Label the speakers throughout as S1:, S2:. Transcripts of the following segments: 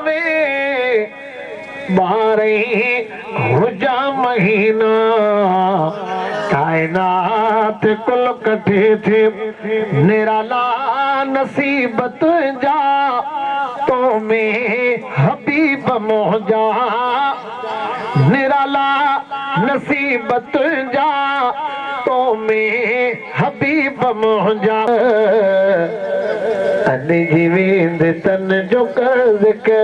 S1: में 12 हुजा महीना कायनात कुल कठे थे निराला नसीबत जा तो में हबीब मोजा निराला नसीबत जा तो में हबीब मोजा जीवेंद तन जो कर जिक्र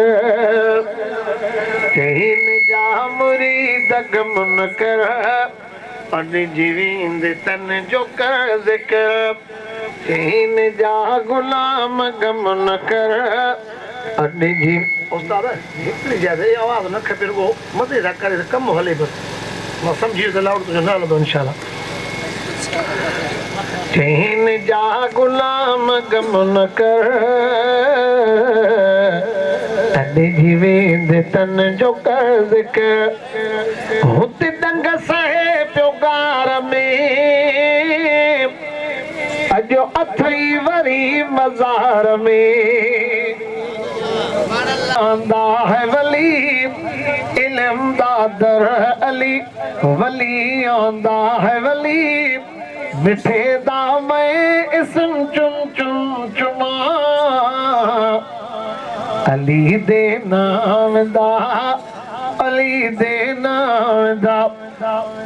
S1: चहीन जा मुरीद गम न कर जीवेंद तन जो कर जिक्र चहीन जा गुलाम गम न कर जी उस्ताद हिकिड़ी ज्यादा आवाज़ न खपे रुगो मथे सां करे कमु हले बसि मां सम्झी वियुसि लाउड तुंहिंजो नालो अथव इंशाल्लाह चहीन जा गुलाम गम न कर जीवेंद तन जो कर जिक्र हुते डंग सहे पियो गार में अजो अथई वरी मज़ार में आंदा है वली इल्म दा दर अली वली आंदा है वली मिठे दा मैं इसम चुम चुम चुमा अली दे नाम दा अली दे नाम दा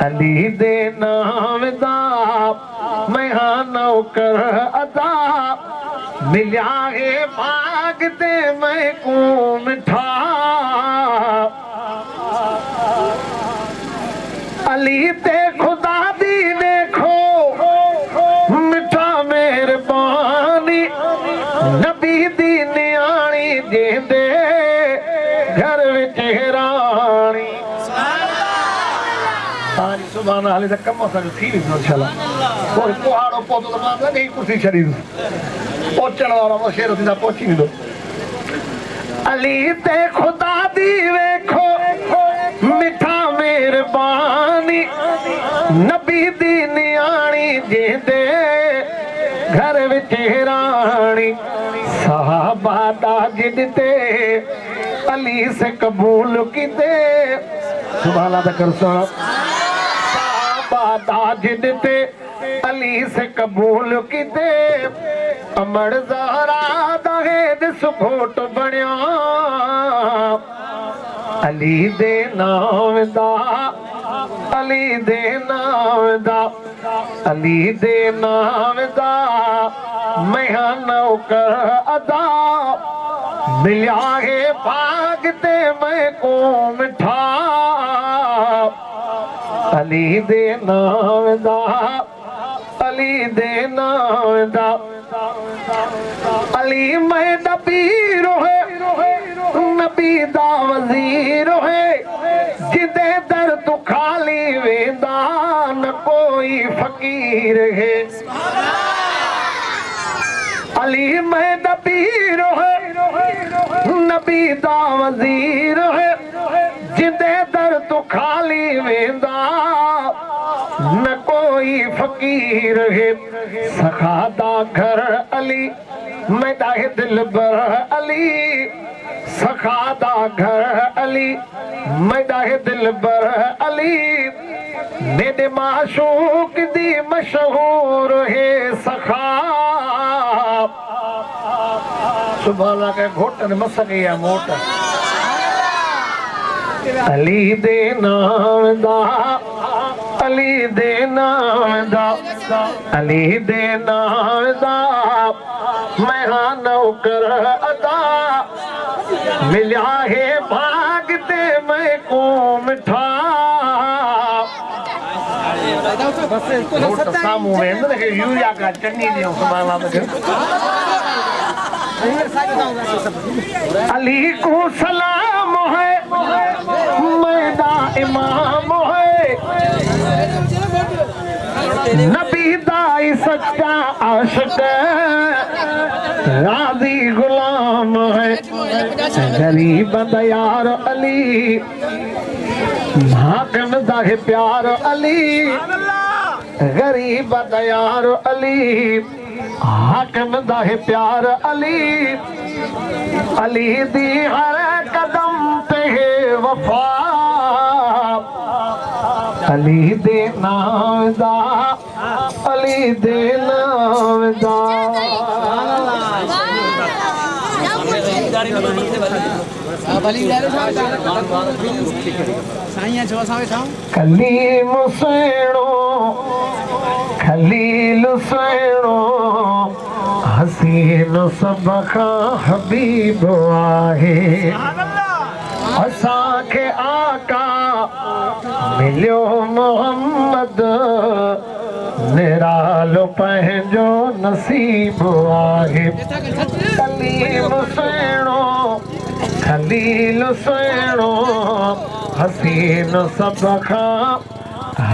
S1: अली दे नाम दा मैं हाँ नौकर अदा मिलिया है भागते मैं को मिठा अली ते खुदा दी देखो मिठा मेहरबानी नबी दी न्याणी जेंदे घर विच राणी सुभान हाले तक कम असां थी वेंदो इंशाल्लाह कोई पहाड़ो पौधो त मां नहीं कुर्सी छड़ी पहुंचण वारो शेर थींदा पहुची वेंदो अली ते खुदा दी वेखो मिठा मेहरबानी नबी दी न्याणी जेंदे घर विच राणी सहाबा दा जिदते अली से कबूल कीते सुभान अल्लाह कर सहाबा दा जिदते अली से कबूल कीते अमर ज़हरा दा दिस घोट बणिया अली दे नाम दा अली दे नाम दा अली दे नाम दा मैं नौकर अदा मिलिया है भागते मैं को मिठा अली दे नाम दा अली दे नाम दा अली मैं नबी रोहे नबी दा वजीर है जिदे दर तू खाली वेंदा न कोई फकीर है अली मैं नबी रोहे नबी दा वजीर है जिदे दर तू खाली वेंदा न कोई फकीर है सखा दा घर अली मैं दाहे दिल बर अली सखा दा घर अली मैं दाहे दिल बर अली मेरे माशूक दी मशहूर है सखा सुभान के घोटन मस गया मोट अली दे नाम दा अली दे नाम दा अली दे नाम दा मैं हाँ नौकर अदा मिलिया है भागते मैं को मिठा सामू में यूरिया का चन्नी दियो अली को सलाम है मैदा इमाम है नबी दाई सच्चा आशिक राजी गुलाम है गरीब दयार अली हाकिम दा है प्यार अली गरीब दयार अली हाकिम दा है प्यार अली अली दी हर कदम पे है वफा अली दे नाम दा अली दे नाम दा कलीम सुहिणो खलील सुहिणो हसीन सब खां हबीब आहे असांखे आका मिलियो मोहम्मद निरालो पंहिंजो नसीब आहे कलीम सुहिणो खलील सुहिणो हसीन सब खां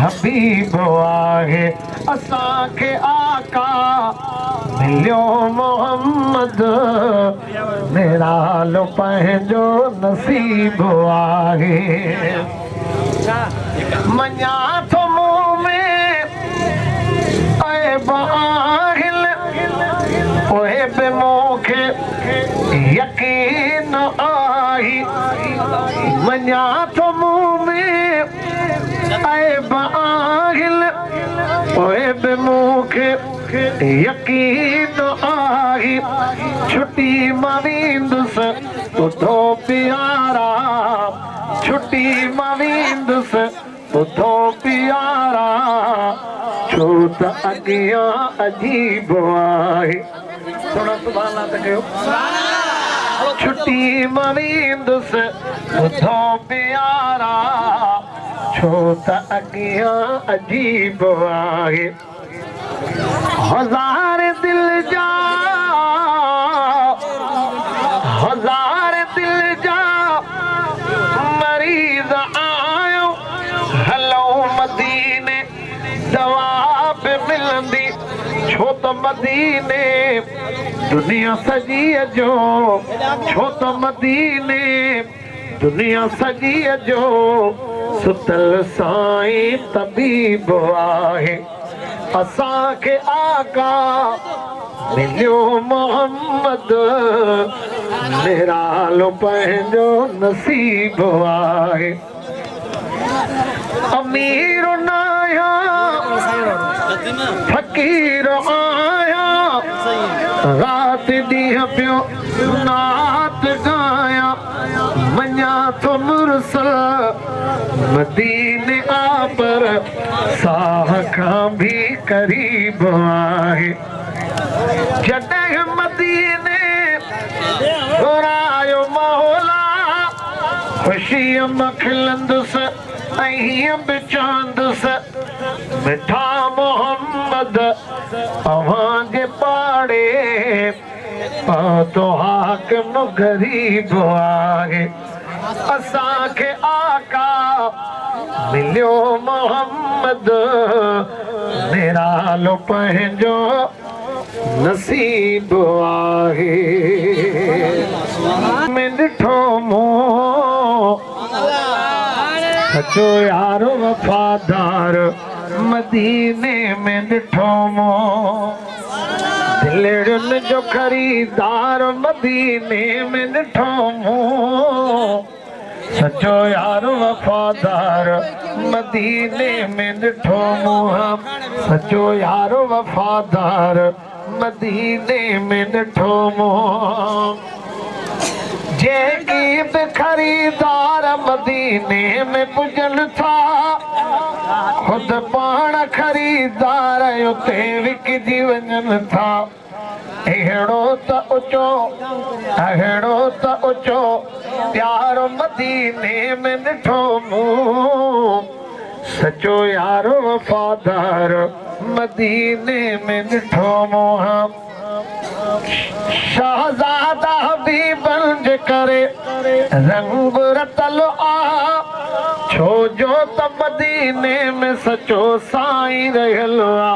S1: हबीब आहे असांखे आका मिलियो मोहम्मद निरालो पंहिंजो नसीब आहे मञा थो मूं में ऐब आहिनि उहे बि मूंखे यकीन आई मञा थो मूं में ऐब आहिनि उहे बि मूंखे यकीन आई छुट्टी मां वेंदुसि ॿुधो प्यारा छुट्टी मां वेंदुसि ॿुधो प्यारा छो त अॻियां अजीब आहे थोड़ा सुभाणे अल्लाह त कयो छुट्टी मां वेंदुसि ॿुधो प्यारा छो त अॻियां अजीब आहे हज़ार दिल जा मरीज़ आयो हलो मदीने दवा बि मिलंदी छो त मदीने दुनिया सॼी जो छो त मदीने दुनिया सॼी जो सुतल साईं तबीब आहे असांखे आका मिलियो मोहम्मद निरालो पंहिंजो नसीब आहे अमीर न आहियां फ़क़ीर आहियां राति ॾींहं पियो नात ॻायां मञा थो मुरसल मदीने आ पर साह खां भी करीब आहे जॾहिं मदीने घुरायो मौला ख़ुशीअ मां खिलंदुसि ऐं हीअं बि चवंदुसि मिठा मोहम्मद अव्हांजे पाड़े तो हाकिम गरीब आहे असांखे आका मिलियो मोहम्मद निरालो पंहिंजो नसीब आहे में ॾिठो मूं सचो यार वफ़ादार मदीने में ॾिठो मूं दिलड़ियुनि जो खरीदार मदीने में ॾिठो मूं सचो यार वफ़ादार मदीने में ॾिठो मूं सचो यार वफ़ादार मदीने में ॾिठो मूं जेकी बि खरीदार मदीने में पुॼनि था ख़ुदि पाण खरीदार उते विकिजी वञनि था अहिड़ो त ऊचो प्यारो मदीने में ॾिठो मूं सचो यारो वफ़ादार मदीने में ॾिठो मूं शहज़ादा हबीबन जे करे रंग रतल आ छो जो त मदीने में सचो साईं रहियल आ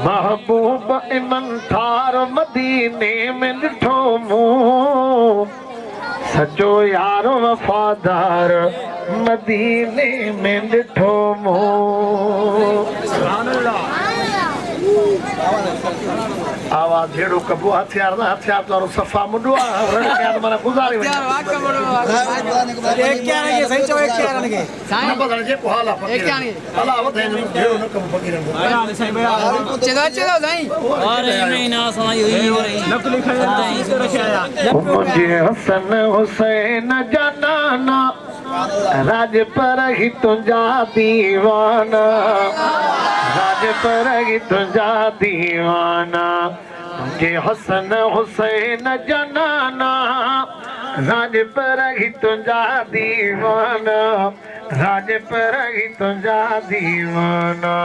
S1: महबूब इमन थार मदीने में ॾिठो मूं सचो यारो वफ़ादार मदीने में ॾिठो मूं झेड़ो कबो हथियार ना हथियार तो सफा मुंडो रण के माने गुजारी वने
S2: यार वाक बड़ो एक क्या ने सही चो एक क्या ने
S1: साईं बदल जे को हाला
S2: एक क्या ने
S1: हाला वधे झेड़ो न कम फकीर
S2: साईं भैया चेदा साईं और नहीं ना सुनाई हुई नकली खया तो रखया
S1: मुझे हसन हुसैन जनाना राज पर ही तुझा दीवाना राज पर ही तुझा दीवाना मुझे हसन हुसैन जनाना राज पर ही तुझा दीवाना राज पर ही तुझा दीवाना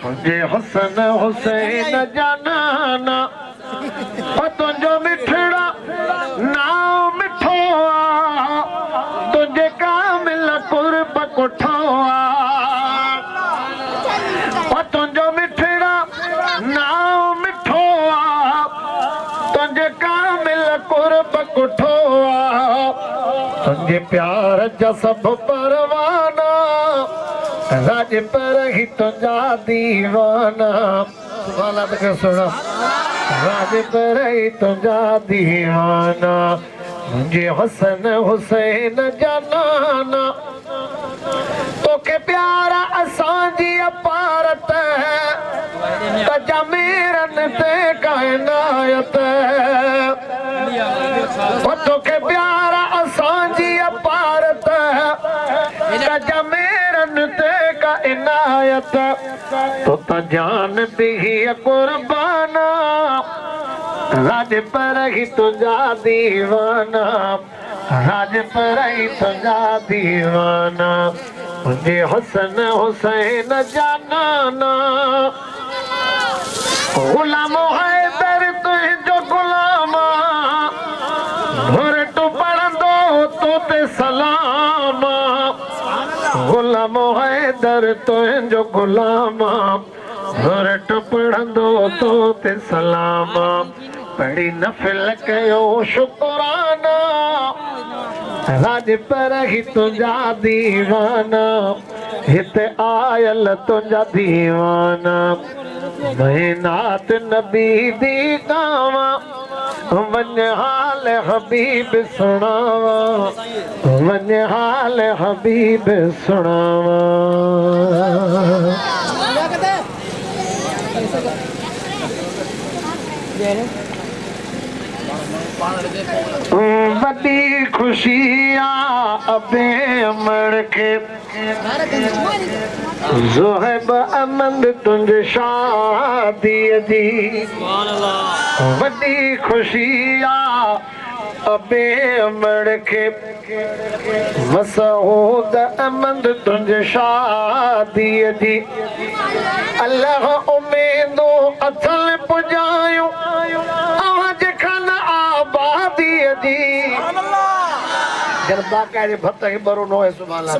S1: मुझे हसन हुसैन जनाना तुझो मिठड़ा नाम मिठो तुझे कामिल कुर्ब कुठोआ तुझो मिठड़ा नाम मिठोआ तुझे कामिल कुर्ब कुठोआ तुझे प्यार जा सब परवाना राज पर ही तुझा दीवाना वाला तो सुना राज पर ही तुझा दीवाना मुझे हसन हुसैन जनाना तो के प्यारा असांजी अपारत तजा मेरन ते कायनात तो के प्यारा असांजी अपारत तजा मेरन ते कायनात तो जान भी कुर्बाना राज पर ही तुझा दीवाना राज पर ही तुझा दीवाना मुझे हसन हुसैन जनाना गुलाम हैदर तुझो गुलामा भुरट पढ़ंदो तो ते सलामा गुलाम हैदर तुझो गुलामा भुरट पढ़ंदो तो ते सलामा पढ़ी नफिल कयो शुक्राना राज पर ही तुझा दीवाना हिते आयल तुझा दीवाना महिनात नबी दी गावा वन हाल हबीब सुनावा वन हाल हबीब सुनावा वॾी खुशी अबे अमर के ज़ोहब अमंद तुझे शादी दी वॾी खुशी अबे अमर के मसऊद अमंद तुझे शादी दी अल्लाह उम्मीदों अथल पुजायूं आज खन आबादी दी जरबा के भत के बरो नो है सुभान अल्लाह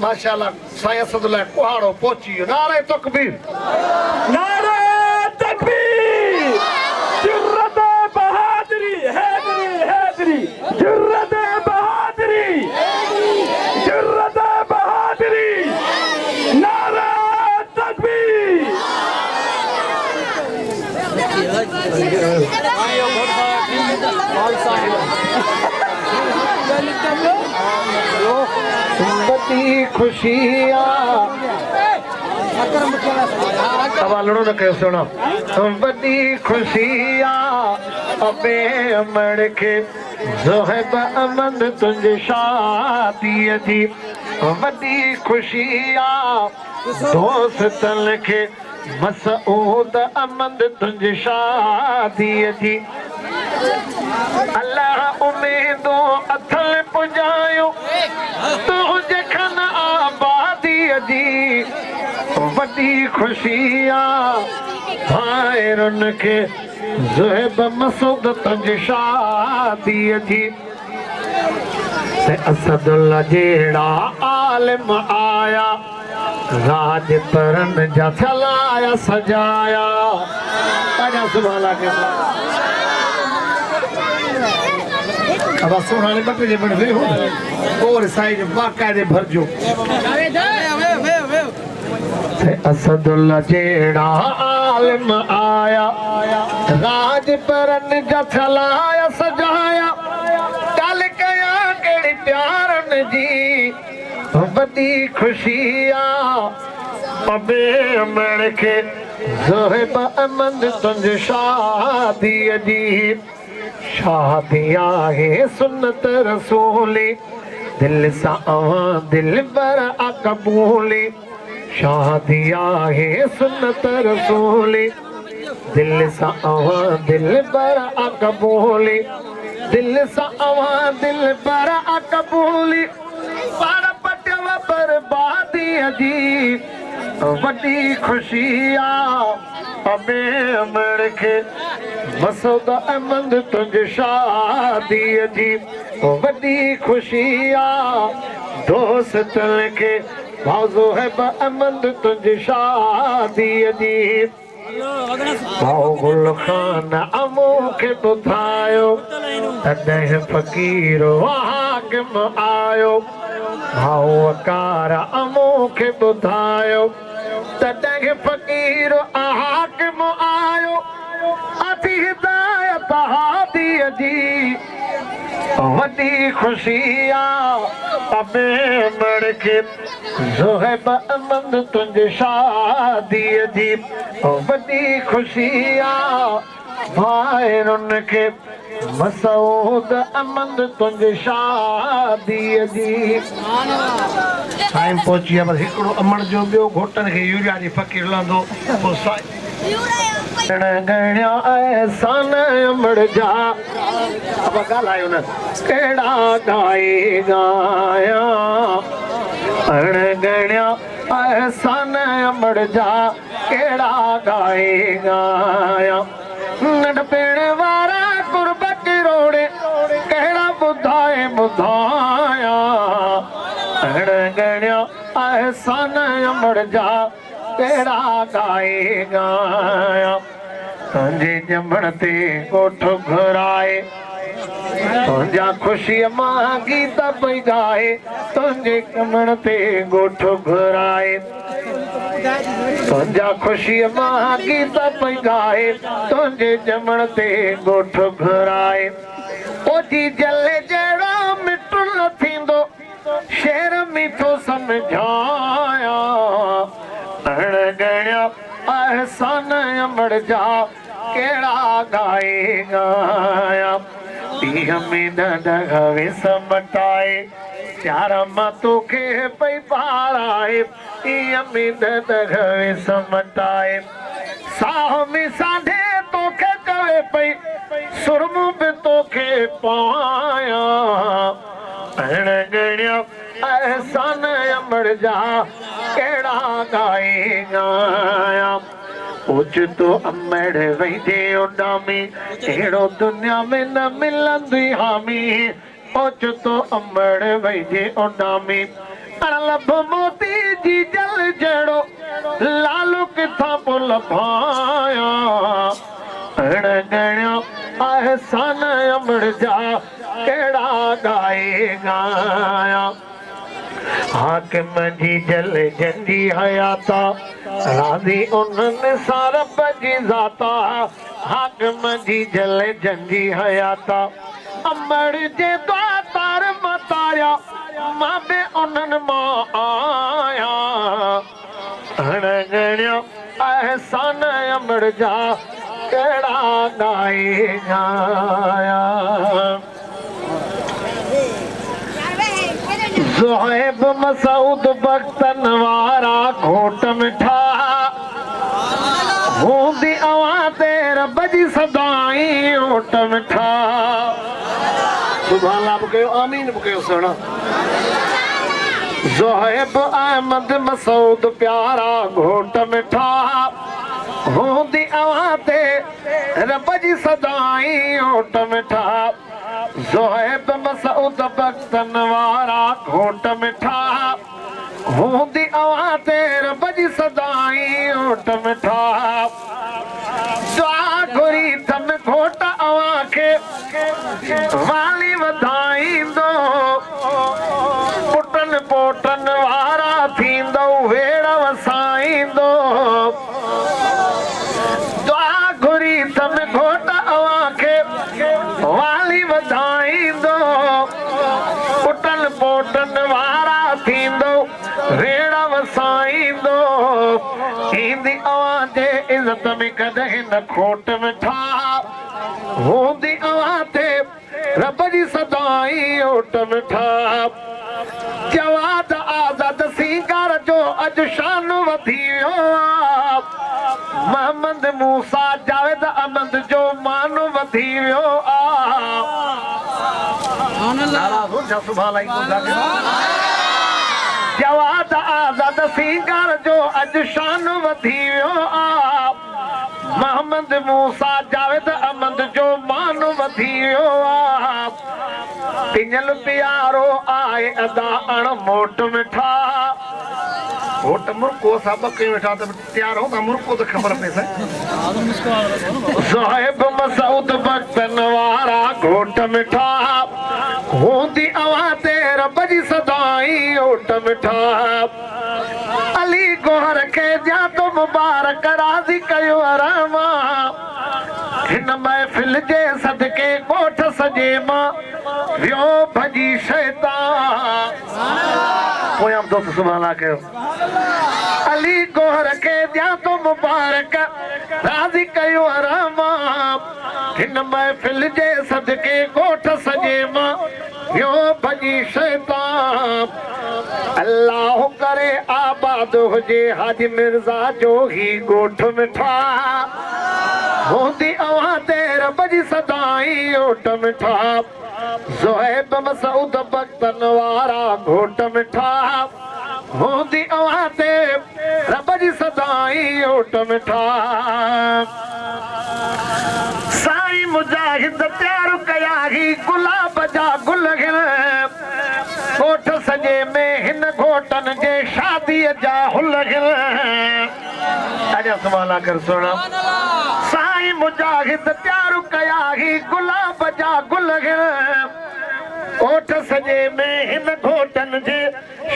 S1: माशाअल्लाह साईं असदुल्लाह कुहाड़ो पहुंची नारे तकबीर जुर्रत बहादुरी हैदरी हैदरी जुर्रत बहादुरी जुर्रत बहादुरी नारे तकबीर बड़ी खुशियाँ अब लड़ो न कहो सुनो बड़ी खुशियाँ अबे अमर के ज़ोहब अमन तुझे शादी दी वॾी खुशियाँ दोस्तन के मसऊद अमन तुझे शादी दी अल्लाह उम्मीदों अथल पुजायो तुझे खन आबादी दी वॾी खुशियाँ भाइरुन के ज़ोहब मसूद तुझे शादी दी असदुल्ला जेड़ा आलिम आया राज परन जा थलाया सजाया आजा सुभाला के अब सुनाने बटे जे बन वे हो और साइड बाकायदे भरजो असदुल्ला जेड़ा आलिम आया राज परन जथलाया सजाया कल कया केड़ी प्यारन जी बड़ी खुशिया अबे अमर के ज़ोहिब अमन तुंज शादी अजीब शादिया है सुन्नत रसूली दिल सा आवा दिल बर अकबूली शादिया है सुन्नत रसूली दिल सा आवा दिल बर अकबूली दिल सा आवा दिल बर अकबूली पर पटवा बर्बादी अजीब वड्डी खुशिया अबे अमर के मसूद अहमद तुंज शादी अजीब वड्डी खुशिया दोस्त के मौजू है अहमद तुंज शादी अजीब भाऊ गुल खान अमो के बुधायो तॾहिं फ़कीर हाकिम आयो भाऊ अकार अमो के बुधायो तॾहिं फ़कीर हाकिम आयो अथी हिदायत हादीअ जी वॾी खुशिया अबे मड़ के ज़ोहिब अमन तुंज शादीअ जी वॾी खुशिया भाइरुनि खे मसूद अमन तुंज शादीअ जी साईं पहुची विया बसि हिकिड़ो अमन जो ॿियो घोटनि खे यूरिया जी फ़कीर लहंदो पोइ साईं गणिया एहसान अमड़ जा अब ॻाल्हायो न कहिड़ा गाए गाया गणिया एहसान अमड़ जा कहिड़ा गाए गाया नंढपिण वारा कुर्ब किरोड़े कहिड़ा ॿुधाए ॿुधाया गणिया एहसान अमड़ जा कहिड़ा गाए गाया तुंहिंजे ॼमण ते ॻोठ घुराए तुंहिंजा ख़ुशीअ मां गीत पई ॻाए तुंहिंजे ॼमण ते ॻोठ घुराए तुंहिंजा ख़ुशीअ मां गीत पई ॻाए तुंहिंजे ॼमण ते ॻोठ घुराए ओ जी जले जहिड़ो मिठो न थींदो शेर मीठो सम्झाया गणिया एहसान अमड़ जा कहिड़ा गाए गाया पीह में दग विस मटाए प्यार मां तोखे पई पाराए पीह में दग विस मटाए साह में साढे तोखे चवे पई सुरमू बि तोखे पाया गणिया एहसान अमड़ जा कहिड़ा गाए गाया ओचितो अमड़ वेंदे उॾामी अहिड़ो दुनिया में न मिलंदी हामी ओचितो अमड़ वेंदे उॾामी लभ मोती जी जल जहिड़ो लालू किथां पोइ लभाया गणिया एहसान अमड़ जा कहिड़ा गाए गाया हाकिम जी जल जंदी हयाता राज़ी उन्हनि सां रब जी ज़ाता हाकिम जी जल जंदी हयाता अमड़ जे द्वातार मताया मां बि उन्हनि मां आया गणिया एहसान अमड़ जा कहिड़ा गाए गाया ज़ोहिब मसूद बख्तन वारा घोट मिठा हूंदी अवां ते रब जी सदाई ओट मिठा सुभान अल्लाह कयो आमीन कयो सुणा ज़ोहिब अहमद मसूद प्यारा घोट मिठा हूंदी अवां ते रब जी सदाई ओट मिठा ज़ोहिब मसूद बख्तन वारा घोट मिठा हूंदी अवां ते रब जी सदाई ओट मिठा दुआ घुरी थम घोट अवां खे वाली वधाईंदो पुटनि पोटनि वारा थींदो वेड़ वसाईंदो रेड़ा वसाईंदो ईंदी आवाज़ इज़त में कॾहिं न खोट में ठा हूंदी आवाज़ ते रब जी सदाई ओट में ठा जवाद आज़ाद सीगार जो अॼु शान वधी वियो मोहम्मद मूसा जावेद अहमद जो मान वधी वियो जवाद आज़ाद सीगार जो अॼु शान वधी वियो मोहम्मद मूसा जावेद अहमद जो मान वधी वियो पिंजल प्यारो आए अदा अण मोट मिठा घोट मुर्को सब के मिठा त तैयार हो का मुर्को तो खबर पे से साहिब मसूद बख्तन वारा घोट मिठा होंदी आवाज़ रब जी सदाई ओट मिठा अली गोहर के जा तो मुबारक राज़ी कयो अरमा हिन महफ़िल जे सदके कोठ सजे मां वियो भजी शैतान पोयां दोस्त सुभाणे अल्लाह कयो अली गोहर के जा तो मुबारक राज़ी कयो अरमा हिन महफ़िल जे सदके कोठ सजे मां वियो भजी शैतान अल्लाह करे आबाद हुजे हाजी मिर्ज़ा जो ही गोठ मिठा होंदी आवाज़ रब जी सदाई ओट मिठा ज़ुहैब मसूद बख्तन वारा घोट मिठा होंदी आवाज़ रब जी सदाई ओट मिठा साईं मुजाहिद प्यार कया ही गुलाब जा गुल गिर कोठ सजे में हिन घोटन जे शादी जा हुल गिर अजा सवाला कर सुना साईं मुजाहिद प्यार कया ही गुलाब जा गुल गिर कोठ सजे में हिन घोटन जे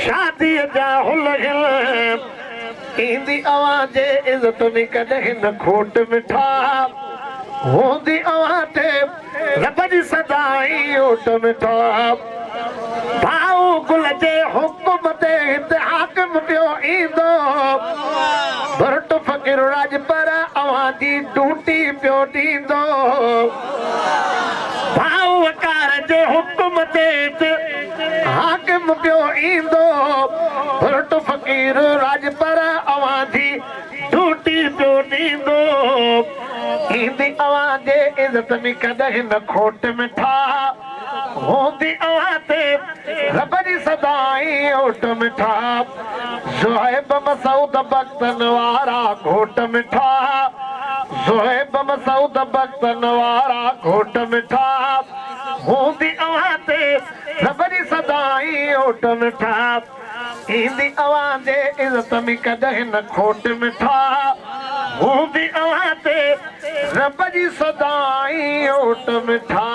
S1: शादी जा हुल गिर ईंदी आवाज़ इज़त में कॾहिं न खोट मिठा होंदी आवाज़ रब जी सदाई ओट मिठा भाऊ गुल जे हुकुम ते हिते हाकिम पियो ईंदो भरट फ़कीर राज पर आवाज़ जी ड्यूटी पियो ॾींदो भाऊ वकार जे हुकुम ते हाकिम पियो ईंदो भरट फ़कीर राज पर आवाज़ जी ड्यूटी पियो ॾींदो ईंदी आवाज़ इज़त में कॾहिं न खोट मिठा होंदी आवाज़ रब जी सदाई ओट मिठा ज़ुहैब मसूद बख्तन वारा घोट मिठा ज़ुहैब मसूद बख्तन वारा घोट मिठा होंदी आवाज़ रब जी सदाई ओट मिठा ईंदी आवाज़ इज़त में कॾहिं न खोट मिठा होंदी आवाज़ रब जी सदाई ओट मिठा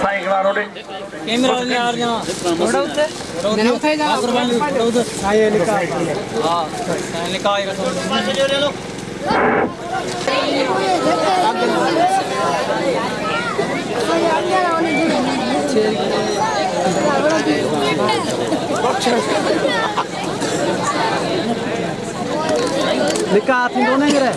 S1: साईं वारो ॾे
S2: कैमरा ने यार जा थोड़ा उधर मैंने उठे जा थोड़ा उधर साईं लिखा हां साईं लिखा आएगा ले लो लिखा आप दोनों ही रहे